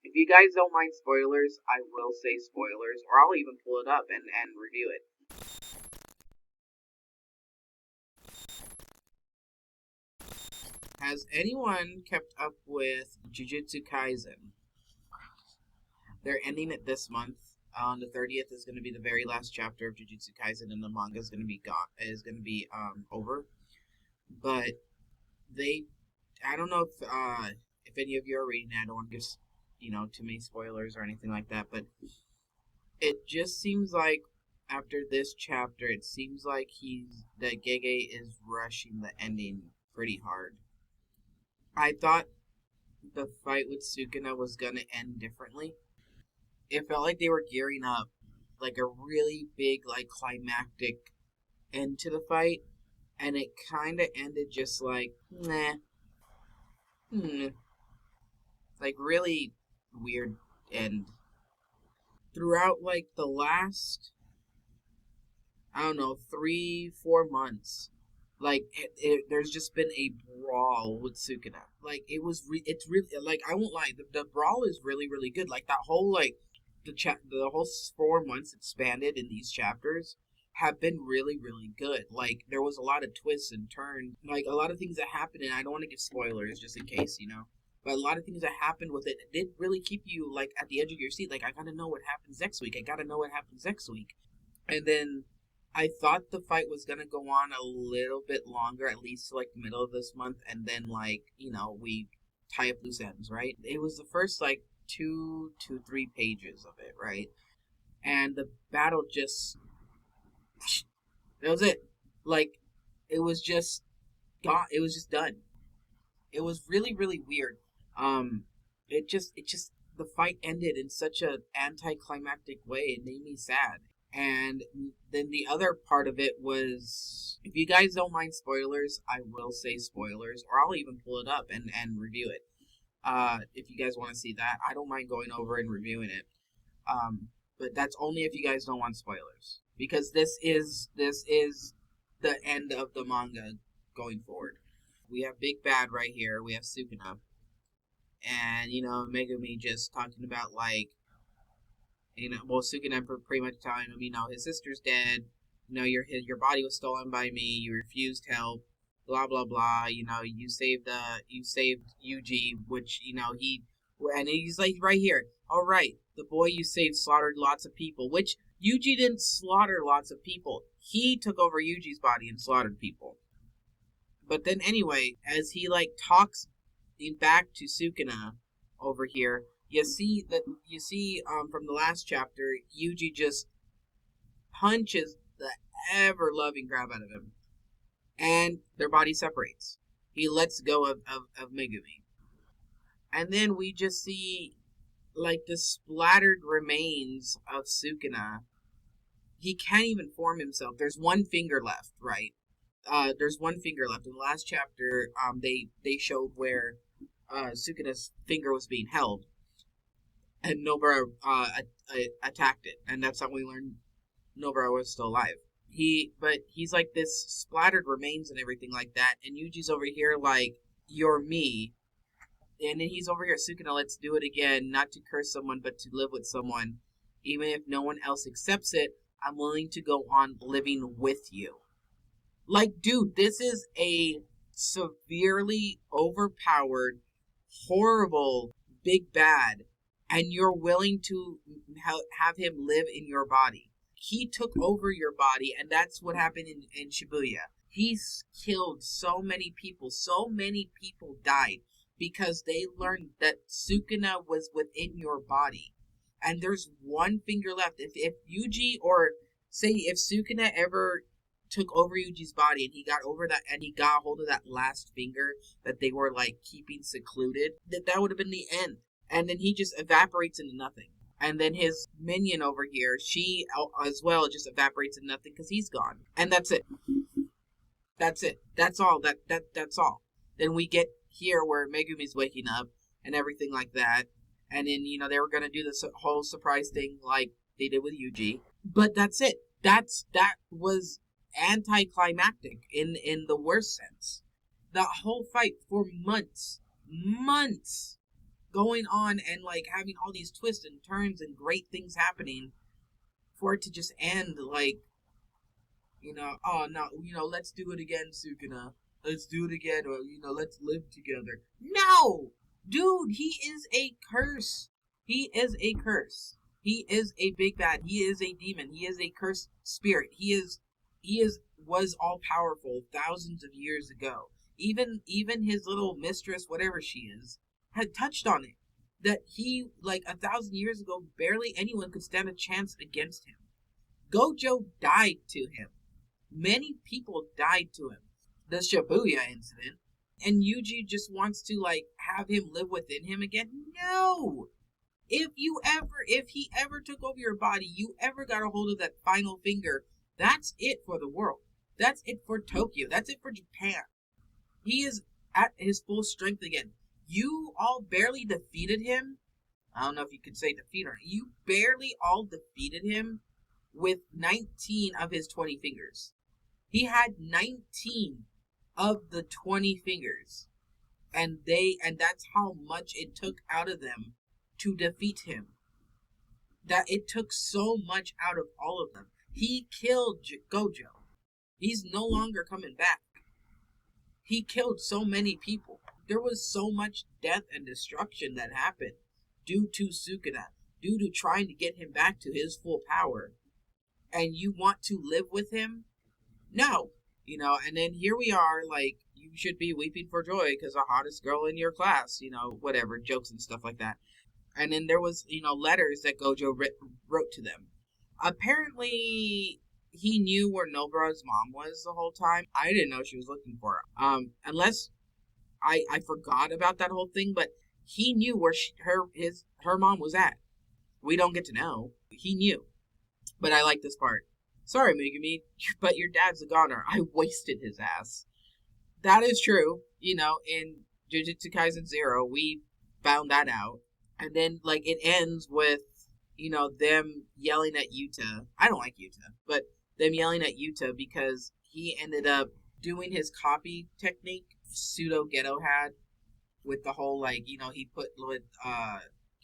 If you guys don't mind spoilers, I will say spoilers, or I'll even pull it up and review it. Has anyone kept up with Jujutsu Kaisen? They're ending it this month. On the 30th is going to be the very last chapter of Jujutsu Kaisen, and the manga is going to be over. But they, I don't know if any of you are reading it. I don't want to give too many spoilers or anything like that. But it just seems like after this chapter, it seems like that Gege is rushing the ending pretty hard. I thought the fight with Sukuna was gonna end differently. It felt like they were gearing up like a really big, like climactic end to the fight, and it kind of ended just like nah, like really weird end. Throughout like the last, I don't know, 3-4 months, like there's just been a brawl with Sukuna. Like it's really like I won't lie, the brawl is really good. Like that whole like the whole 4 months expanded in these chapters have been really good. Like there was a lot of twists and turns, like a lot of things that happened, and I don't want to give spoilers just in case, But a lot of things that happened with it did really keep you like at the edge of your seat. Like I gotta know what happens next week. I gotta know what happens next week. And then I thought the fight was gonna go on a little bit longer, at least to like the middle of this month, and then like we tie up loose ends, right? It was the first like 2 to 3 pages of it, right? And the battle just that was it. Like it was just gone. It was just done. It was really weird. It just the fight ended in such a anticlimactic way. It made me sad. And then the other part of it was, if you guys don't mind spoilers, I will say spoilers, or I'll even pull it up and review it. If you guys want to see that, I don't mind going over and reviewing it. But that's only if you guys don't want spoilers, because this is the end of the manga going forward. We have Big Bad right here. We have Sukuna, and Megumi just talking about like well, Sukuna pretty much telling him, his sister's dead. Your body was stolen by me. You refused help. Blah blah blah. You saved Yuji, which and he's like right here. All right, the boy you saved slaughtered lots of people, which Yuji didn't slaughter lots of people. He took over Yuji's body and slaughtered people. But then anyway, as he like talks back to Sukuna over here, you see from the last chapter, Yuji just punches the ever loving crap out of him, and their body separates. He lets go of Megumi, and then we just see like the splattered remains of Sukuna. He can't even form himself. There's one finger left, right? There's one finger left. In the last chapter, they showed where Sukuna's finger was being held, and Nobara attacked it, and that's how we learned Nobara was still alive. But he's like this splattered remains and everything like that, and Yuji's over here like, you're me, and then he's over here, Sukuna, let's do it again, not to curse someone, but to live with someone, even if no one else accepts it. I'm willing to go on living with you. Like, dude, this is a severely overpowered, horrible big bad, and you're willing to have him live in your body. He took over your body, and that's what happened in Shibuya. He's killed so many people. So many people died because they learned that Sukuna was within your body. And there's one finger left. If Yuji, or say if Sukuna ever took over Yuji's body and he got over that and he got a hold of that last finger that they were like keeping secluded, that would have been the end. And then he just evaporates into nothing. And then his minion over here, she as well just evaporates into nothing because he's gone. And that's it. That's it. That's all. That's all. Then we get here where Megumi's waking up and everything like that. And then they were gonna do this whole surprise thing like they did with Yuji. But that's it. That was anticlimactic in the worst sense. The whole fight for months going on and like having all these twists and turns and great things happening for it to just end like, oh no, let's do it again, Sukuna. Let's do it again, or let's live together. No, dude, he is a curse. He is a curse. He is a big bad. He is a demon. He is a cursed spirit. He is was all powerful thousands of years ago. Even his little mistress, whatever she is, had touched on it. That he, like 1,000 years ago, barely anyone could stand a chance against him. Gojo died to him. Many people died to him. The Shibuya incident. And Yuji just wants to like have him live within him again. No! If he ever took over your body, you ever got a hold of that final finger, that's it for the world. That's it for Tokyo. That's it for Japan. He is at his full strength again. You all barely defeated him. I don't know if you could say defeat or not. You barely all defeated him with 19 of his 20 fingers. He had 19 of the 20 fingers. And that's how much it took out of them to defeat him. That it took so much out of all of them. He killed Gojo. He's no longer coming back. He killed so many people. There was so much death and destruction that happened due to Sukuna, due to trying to get him back to his full power. And you want to live with him? No. And then here we are, like, you should be weeping for joy because the hottest girl in your class, whatever, jokes and stuff like that. And then there was, letters that Gojo wrote to them. Apparently, he knew where Nobara's mom was the whole time. I didn't know she was looking for her. Unless I forgot about that whole thing, but he knew where her mom was at. We don't get to know. He knew. But I like this part. Sorry, Megumi, but your dad's a goner. I wasted his ass. That is true. In Jujutsu Kaisen 0, we found that out. And then, like, it ends with, them yelling at Yuta. I don't like Yuta, but them yelling at Yuta because he ended up doing his copy technique Pseudo Geto had with the whole, like, he put with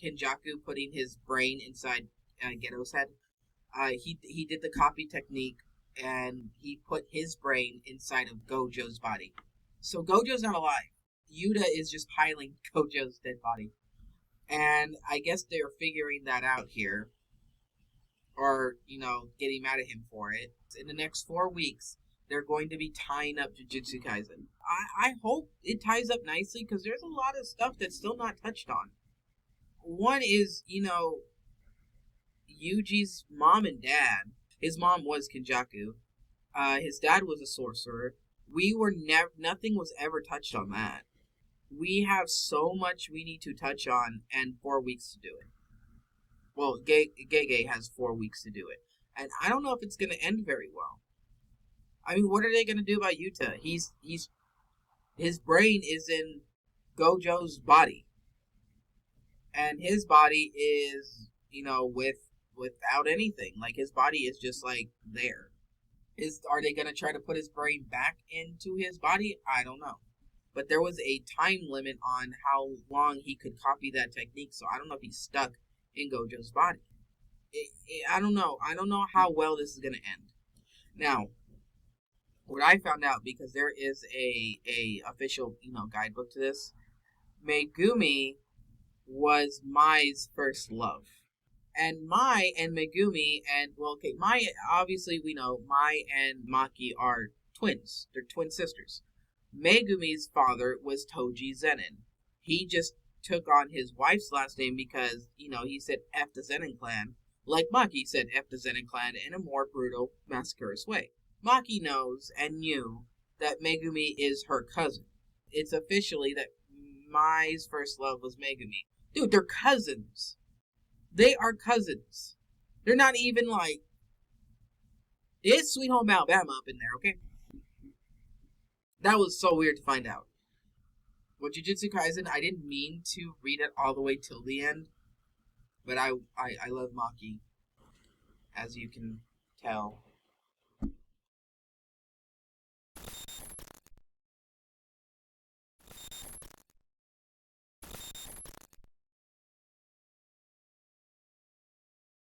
Kenjaku putting his brain inside Geto's head. He did the copy technique and he put his brain inside of Gojo's body. So Gojo's not alive. Yuta is just piling Gojo's dead body. And I guess they're figuring that out here. Or, getting mad at him for it. In the next 4 weeks, they're going to be tying up Jujutsu Kaisen. I hope it ties up nicely because there's a lot of stuff that's still not touched on. One is, Yuji's mom and dad. His mom was Kenjaku. His dad was a sorcerer. Nothing was ever touched on that. We have so much we need to touch on and 4 weeks to do it. Well, Gege has 4 weeks to do it. And I don't know if it's going to end very well. I mean, what are they going to do about Yuta? His brain is in Gojo's body. And his body is, without anything. Like, his body is just, like, there. Are they going to try to put his brain back into his body? I don't know. But there was a time limit on how long he could copy that technique, so I don't know if he's stuck in Gojo's body. I don't know. I don't know how well this is going to end. Now, what I found out, because there is a official, guidebook to this, Megumi was Mai's first love. And Mai and Megumi Mai, obviously we know Mai and Maki are twins. They're twin sisters. Megumi's father was Toji Zenin. He just took on his wife's last name because, he said F the Zenin clan, like Maki said F the Zenin clan in a more brutal, massacreous way. Maki knows and knew that Megumi is her cousin. It's officially that Mai's first love was Megumi. Dude, they're cousins. They are cousins. They're not even like... It's Sweet Home Alabama up in there, okay? That was so weird to find out. With Jujutsu Kaisen, I didn't mean to read it all the way till the end. But I love Maki. As you can tell.